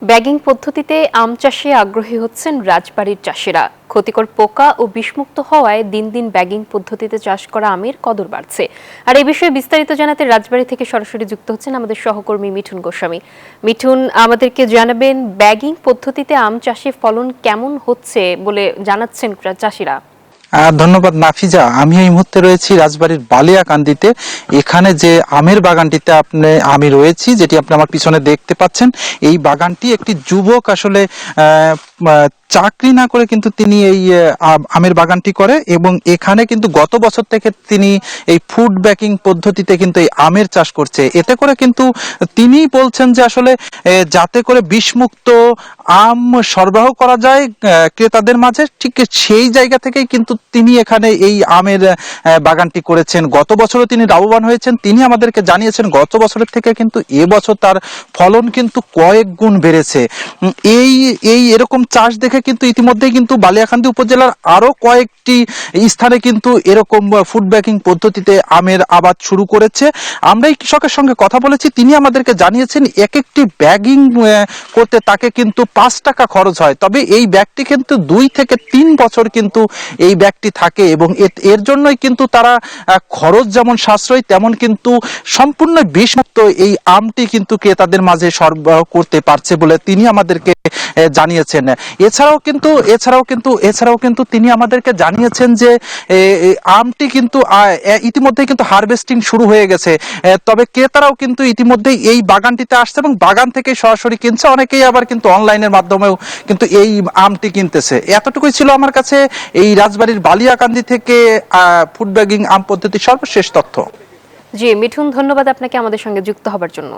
Bagging পদ্ধতিতে আম চাষে আগ্রহী হচ্ছেন রাজবাড়ীর চাষিরা। ক্ষতিকর পোকা ও বিষমুক্ত হওয়ায় দিন দিন ব্যাগিং পদ্ধতিতে চাষ করা আমের কদর বাড়ছে। আর এই বিষয়ে বিস্তারিত জানাতে রাজবাড়ী থেকে সরাসরি যুক্ত হচ্ছেন আমাদের সহকর্মী মিঠুন গোস্বামী। মিঠুন, আমাদেরকে জানাবেন ব্যাগিং পদ্ধতিতে আম চাষে ফলন কেমন হচ্ছে বলে জানাচ্ছেন চাষিরা। ধন্যবাদ নাফিজা। আমি এই মুহূর্তে রয়েছি রাজবাড়ীর বালিয়াকান্দিতে। এখানে যে আমের বাগানটিতে আমি রয়েছি, যেটি আপনি আমার পিছনে দেখতে পাচ্ছেন, এই বাগানটি একটি যুবক আসলে চাকরি না করে কিন্তু তিনি এই আমের বাগানটি করে, এবং এখানে কিন্তু গত বছর থেকে তিনি এই ফুড ব্যাগিং পদ্ধতিতে কিন্তু এই আমের চাষ করছে। এতে করে কিন্তু তিনি বলছেন যে আসলে যাতে করে বিষমুক্ত আম সরবরাহ করা যায় ক্রেতাদের মাঝে, ঠিক সেই জায়গা থেকেই কিন্তু তিনি এখানে এই আমের বাগানটি করেছেন। গত বছরও তিনি লাভবান হয়েছেন। তিনি আমাদেরকে জানিয়েছেন গত বছরের থেকে কিন্তু এবছর তার ফলন কিন্তু কয়েক গুণ বেড়েছে। এই এরকম চাষ দেখে কিন্তু ইতিমধ্যেই কিন্তু বালিয়াকান্দি উপজেলার আরো কয়েকটি স্থানে কিন্তু এরকম ফুড ব্যাগিং পদ্ধতিতে আমের আবাদ শুরু করেছে। আমরা এই কৃষকের সঙ্গে কথা বলেছি, তিনি আমাদেরকে জানিয়েছেন এক একটি ব্যাগিং করতে তাকে কিন্তু 5 টাকা খরচ হয়, তবে এই ব্যাগটি কিন্তু 2 থেকে 3 বছর কিন্তু এই ব্যাগটি থাকে, এবং এর জন্যই কিন্তু তারা খরচ যেমন সাশ্রয় তেমন কিন্তু সম্পূর্ণ বিষমুক্ত এই আমটি কিন্তু ক্রেতাদের মাঝে সরবরাহ করতে পারছে বলে তিনি আমাদেরকে জানিয়েছেন। এছাড়াও কিন্তু তিনি আমাদেরকে জানিয়েছেন যে আমটি কিন্তু ইতিমধ্যেই কিন্তু হারভেস্টিং শুরু হয়ে গেছে, তবে ক্রেতারাও কিন্তু ইতিমধ্যেই এই বাগানটিতে আসছে এবং বাগান থেকে সরাসরি কিনছে। অনেকেই আবার কিন্তু অনলাইনের মাধ্যমেও কিন্তু এই আমটি কিনতেছে। এতটুকুই ছিল আমার কাছে এই রাজবাড়ীর বালিয়াকান্দি থেকে ফুড ব্যাগিং আম পদ্ধতির সর্বশেষ তথ্য। জি মিঠুন, ধন্যবাদ আপনাকে আমাদের সঙ্গে যুক্ত হবার জন্য।